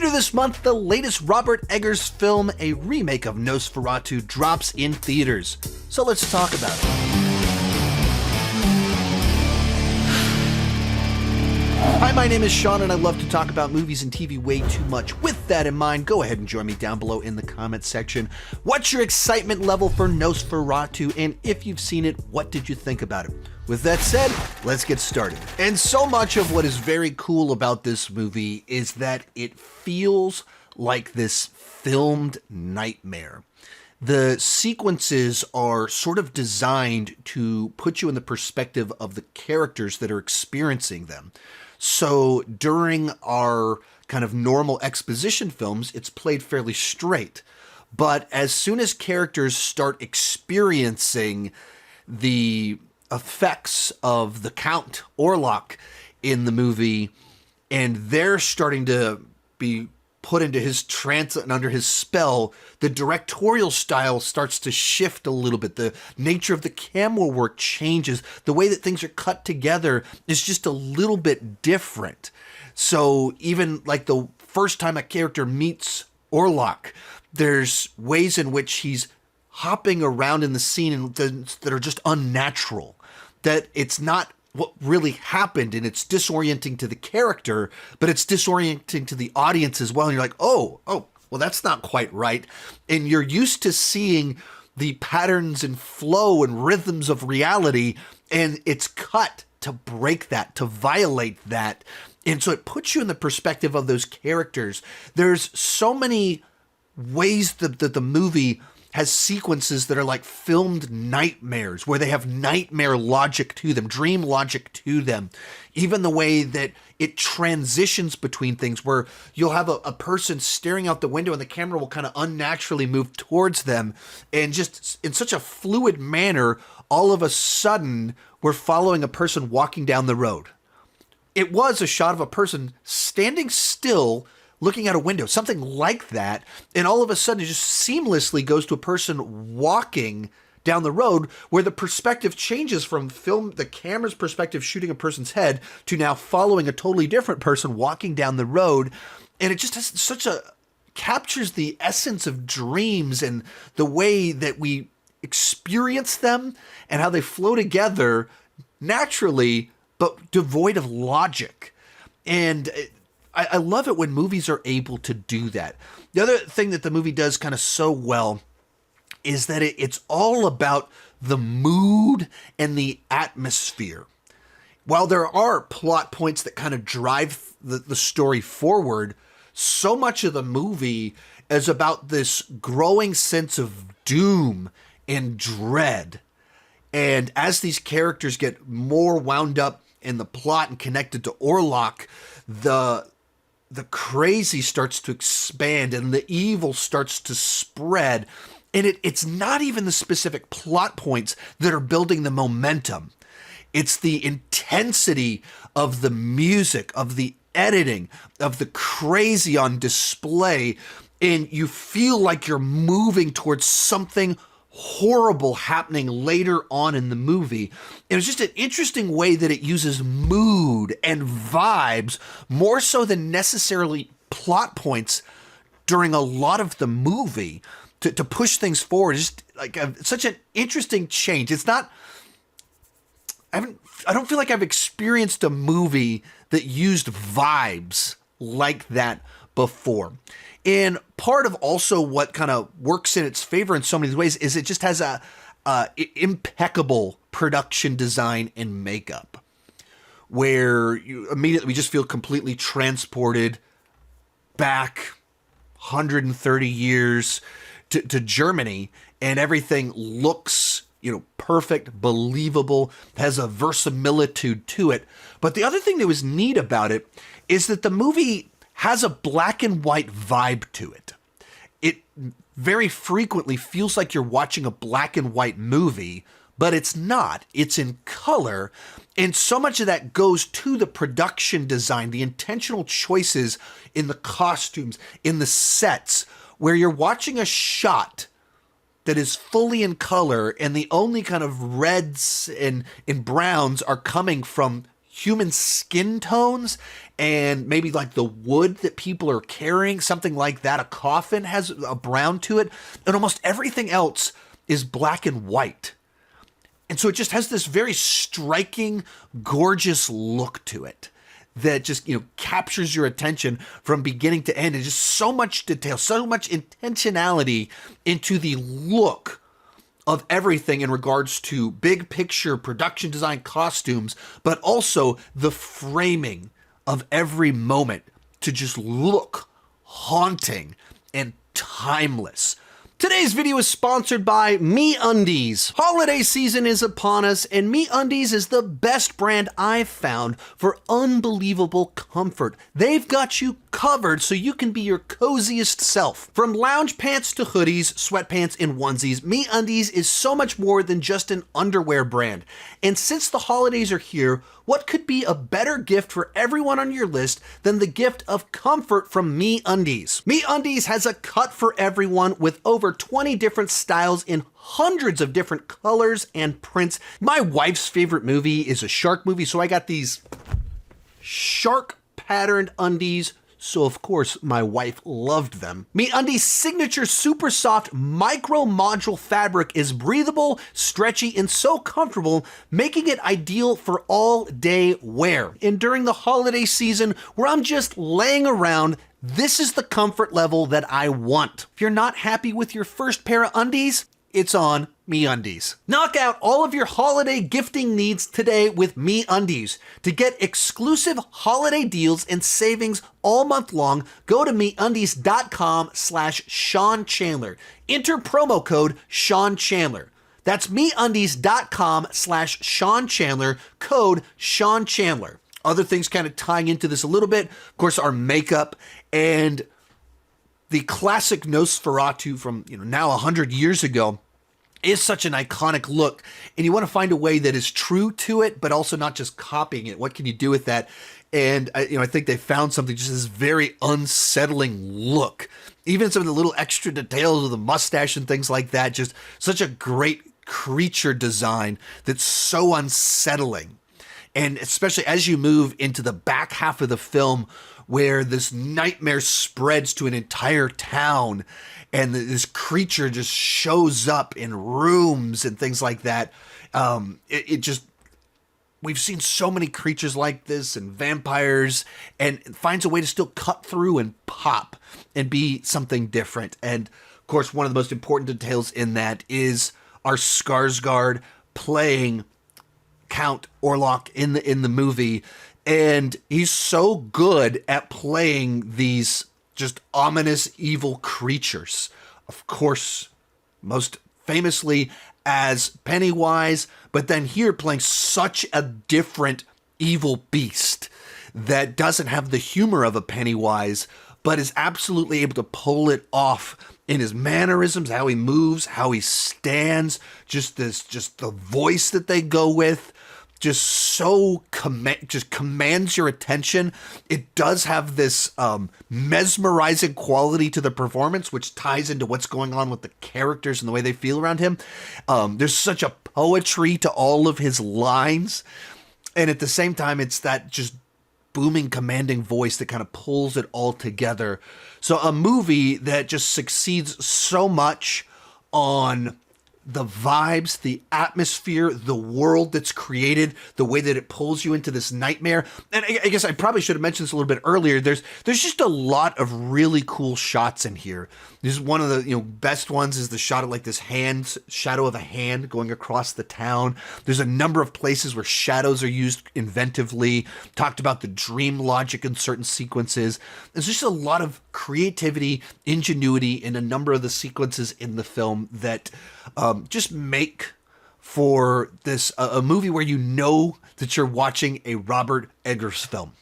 Later this month, the latest Robert Eggers film, a remake of Nosferatu, drops in theaters. So let's talk about it. Hi, my name is Sean, and I love to talk about movies and TV way too much. With that in mind, go ahead and join me down below in the comments section. What's your excitement level for Nosferatu? And if you've seen it, what did you think about it? With that said, let's get started. And so much of what is very cool about this movie is that it feels like this filmed nightmare. The sequences are sort of designed to put you in the perspective of the characters that are experiencing them. So during our kind of normal exposition films, it's played fairly straight. But as soon as characters start experiencing the effects of the Count Orlok in the movie, and they're starting to be put into his trance and under his spell, the directorial style starts to shift a little bit. The nature of the camera work changes. The way that things are cut together is just a little bit different. So even like the first time a character meets Orlok, there's ways in which he's hopping around in the scene that are just unnatural, that it's not what really happened, and it's disorienting to the character, but it's disorienting to the audience as well. And you're like, oh, well, that's not quite right. And you're used to seeing the patterns and flow and rhythms of reality, and it's cut to break that, to violate that. And so it puts you in the perspective of those characters. There's so many ways that the movie has sequences that are like filmed nightmares, where they have nightmare logic to them, dream logic to them. Even the way that it transitions between things, where you'll have a person staring out the window and the camera will kind of unnaturally move towards them. And just in such a fluid manner, all of a sudden, we're following a person walking down the road. It was a shot of a person standing still, looking out a window, something like that, and all of a sudden it just seamlessly goes to a person walking down the road, where the perspective changes from the camera's perspective shooting a person's head to now following a totally different person walking down the road. And it just has captures the essence of dreams and the way that we experience them and how they flow together naturally, but devoid of logic. And I love it when movies are able to do that. The other thing that the movie does kind of so well is that it's all about the mood and the atmosphere. While there are plot points that kind of drive the story forward, so much of the movie is about this growing sense of doom and dread. And as these characters get more wound up in the plot and connected to Orlok, the crazy starts to expand and the evil starts to spread. And it's not even the specific plot points that are building the momentum. It's the intensity of the music, of the editing, of the crazy on display. And you feel like you're moving towards something horrible happening later on in the movie. It was just an interesting way that it uses mood and vibes more so than necessarily plot points during a lot of the movie to push things forward. It's just like such an interesting change. It's not, I don't feel like I've experienced a movie that used vibes like that before. And part of also what kind of works in its favor in so many ways is it just has a impeccable production design and makeup, where we just feel completely transported back 130 years to Germany, and everything looks, perfect, believable, has a verisimilitude to it. But the other thing that was neat about it is that the movie has a black and white vibe to it. It very frequently feels like you're watching a black and white movie, but it's not. It's in color. And so much of that goes to the production design, the intentional choices in the costumes, in the sets, where you're watching a shot that is fully in color, and the only kind of reds and browns are coming from human skin tones and maybe like the wood that people are carrying, something like that. A coffin has a brown to it, and almost everything else is black and white. And so it just has this very striking, gorgeous look to it that just, captures your attention from beginning to end. And just so much detail, so much intentionality into the look of everything in regards to big picture, production design, costumes, but also the framing of every moment to just look haunting and timeless. Today's video is sponsored by MeUndies. Holiday season is upon us, and MeUndies is the best brand I've found for unbelievable comfort. They've got you covered so you can be your coziest self. From lounge pants to hoodies, sweatpants, and onesies, MeUndies is so much more than just an underwear brand. And since the holidays are here, what could be a better gift for everyone on your list than the gift of comfort from MeUndies? MeUndies has a cut for everyone with over 20 different styles in hundreds of different colors and prints. My wife's favorite movie is a shark movie, so I got these shark patterned undies. So of course my wife loved them. MeUndies' signature super soft micro module fabric is breathable, stretchy, and so comfortable, making it ideal for all day wear. And during the holiday season where I'm just laying around, this is the comfort level that I want. If you're not happy with your first pair of undies, it's on MeUndies. Knock out all of your holiday gifting needs today with MeUndies. To get exclusive holiday deals and savings all month long, go to MeUndies.com/Sean Chandler. Enter promo code Sean Chandler. That's MeUndies.com/Sean Chandler, code Sean Chandler. Other things kind of tying into this a little bit, of course, our makeup and the classic Nosferatu from now 100 years ago is such an iconic look, and you want to find a way that is true to it, but also not just copying it. What can you do with that? And I think they found something, just this very unsettling look. Even some of the little extra details of the mustache and things like that, just such a great creature design that's so unsettling. And especially as you move into the back half of the film, where this nightmare spreads to an entire town and this creature just shows up in rooms and things like that. We've seen so many creatures like this and vampires, and it finds a way to still cut through and pop and be something different. And of course, one of the most important details in that is our Skarsgård playing Count Orlok in the movie. And he's so good at playing these just ominous evil creatures. Of course, most famously as Pennywise, but then here playing such a different evil beast that doesn't have the humor of a Pennywise, but is absolutely able to pull it off in his mannerisms, how he moves, how he stands, just the voice that they go with. Just so commands your attention. It does have this mesmerizing quality to the performance, which ties into what's going on with the characters and the way they feel around him. There's such a poetry to all of his lines, and at the same time, it's that just booming, commanding voice that kind of pulls it all together. So a movie that just succeeds so much on the vibes, the atmosphere, the world that's created, the way that it pulls you into this nightmare. And I guess I probably should have mentioned this a little bit earlier. There's just a lot of really cool shots in here. This is one of the best ones is the shot of like this shadow of a hand going across the town. There's a number of places where shadows are used inventively. Talked about the dream logic in certain sequences. There's just a lot of creativity, ingenuity in a number of the sequences in the film that just make for this a movie where that you're watching a Robert Eggers film.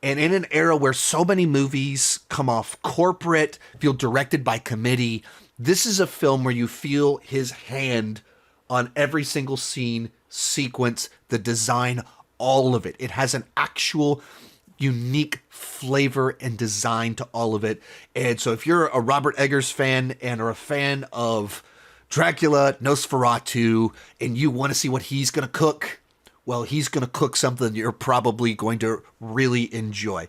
And in an era where so many movies come off corporate, feel directed by committee, this is a film where you feel his hand on every single scene, sequence, the design, all of it. It has an actual unique flavor and design to all of it. And so if you're a Robert Eggers fan and are a fan of Dracula, Nosferatu, and you want to see what he's going to cook, well, he's going to cook something you're probably going to really enjoy.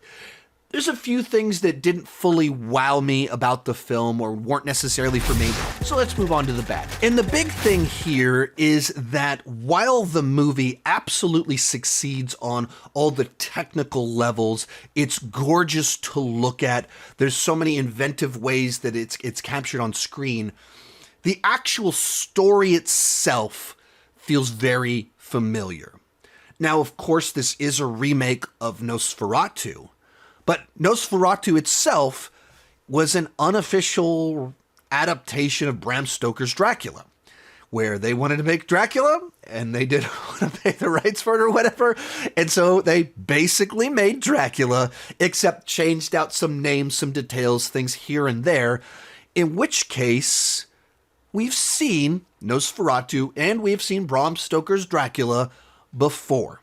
There's a few things that didn't fully wow me about the film or weren't necessarily for me, so let's move on to the bad. And the big thing here is that while the movie absolutely succeeds on all the technical levels, it's gorgeous to look at, there's so many inventive ways that it's captured on screen, the actual story itself feels very familiar. Now, of course, this is a remake of Nosferatu, but Nosferatu itself was an unofficial adaptation of Bram Stoker's Dracula, where they wanted to make Dracula, and they didn't want to pay the rights for it or whatever, and so they basically made Dracula, except changed out some names, some details, things here and there, in which case we've seen Nosferatu and we've seen Bram Stoker's Dracula before.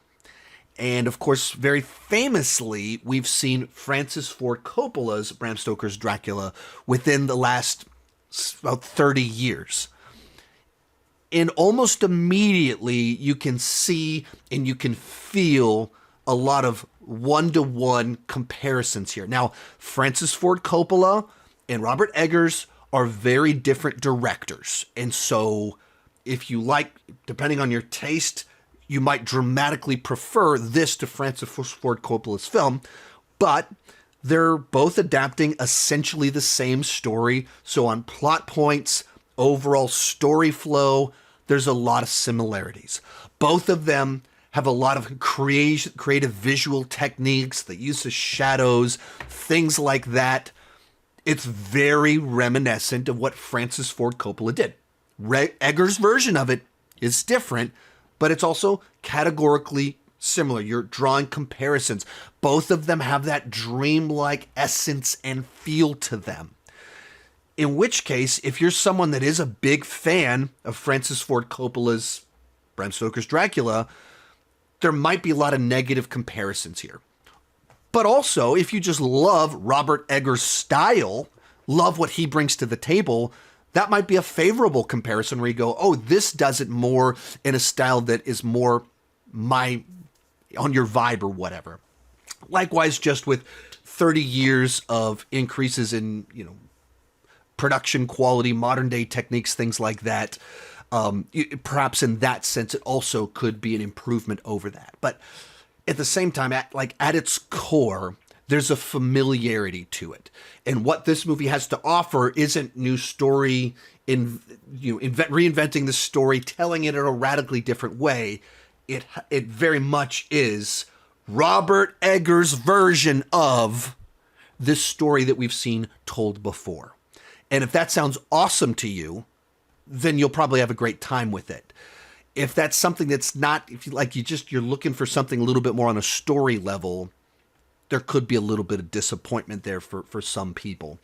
And of course, very famously, we've seen Francis Ford Coppola's Bram Stoker's Dracula within the last about 30 years. And almost immediately, you can see and you can feel a lot of one-to-one comparisons here. Now, Francis Ford Coppola and Robert Eggers are very different directors. And so, if you like, depending on your taste, you might dramatically prefer this to Francis Ford Coppola's film, but they're both adapting essentially the same story. So on plot points, overall story flow, there's a lot of similarities. Both of them have a lot of creative visual techniques, the use of shadows, things like that. It's very reminiscent of what Francis Ford Coppola did. Eggers' version of it is different, but it's also categorically similar. You're drawing comparisons. Both of them have that dreamlike essence and feel to them. In which case, if you're someone that is a big fan of Francis Ford Coppola's Bram Stoker's Dracula, there might be a lot of negative comparisons here. But also, if you just love Robert Eggers' style, love what he brings to the table, that might be a favorable comparison where you go, oh, this does it more in a style that is more on your vibe or whatever. Likewise, just with 30 years of increases in, production quality, modern day techniques, things like that. Perhaps in that sense, it also could be an improvement over that. But at the same time, at its core, there's a familiarity to it. And what this movie has to offer isn't new story, reinventing the story, telling it in a radically different way. It very much is Robert Eggers' version of this story that we've seen told before. And if that sounds awesome to you, then you'll probably have a great time with it. If that's something that's not, if you're looking for something a little bit more on a story level, there could be a little bit of disappointment there for some people.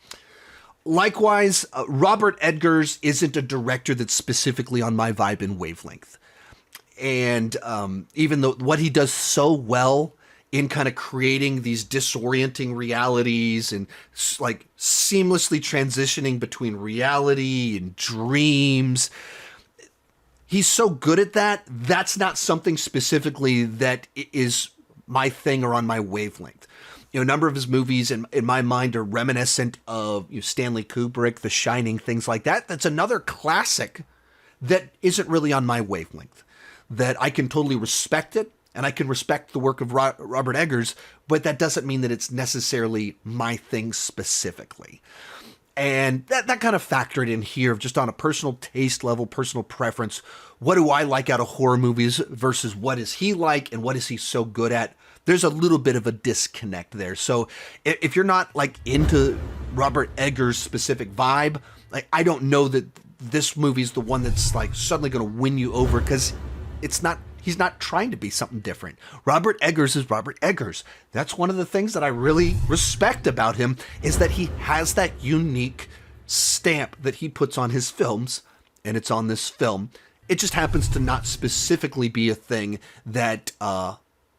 Likewise, Robert Eggers isn't a director that's specifically on my vibe and wavelength. And even though what he does so well in kind of creating these disorienting realities and seamlessly transitioning between reality and dreams, he's so good at that. That's not something specifically that is my thing or on my wavelength. A number of his movies in my mind are reminiscent of Stanley Kubrick, The Shining, things like that. That's another classic that isn't really on my wavelength. That I can totally respect it, and I can respect the work of Robert Eggers, but that doesn't mean that it's necessarily my thing specifically. And that kind of factored in here, just on a personal taste level, personal preference. What do I like out of horror movies versus what is he like and what is he so good at? There's a little bit of a disconnect there. So if you're not into Robert Eggers' specific vibe, I don't know that this movie's the one that's suddenly going to win you over, because he's not trying to be something different. Robert Eggers is Robert Eggers. That's one of the things that I really respect about him, is that he has that unique stamp that he puts on his films, and it's on this film. It just happens to not specifically be a thing that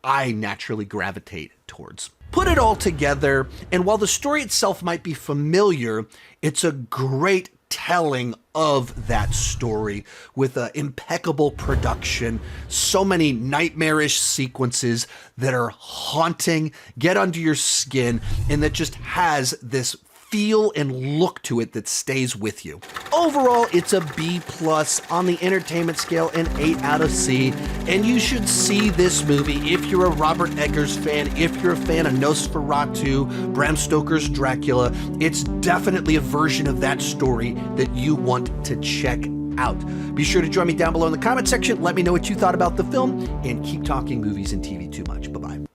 I naturally gravitate towards. Put it all together, and while the story itself might be familiar, it's a great telling of that story with impeccable production, so many nightmarish sequences that are haunting, get under your skin, and that just has this feel and look to it that stays with you. Overall, it's a B+ on the entertainment scale, an 8 out of C, and you should see this movie if you're a Robert Eggers fan, if you're a fan of Nosferatu, Bram Stoker's Dracula. It's definitely a version of that story that you want to check out. Be sure to join me down below in the comment section. Let me know what you thought about the film, and keep talking movies and TV too much. Bye-bye.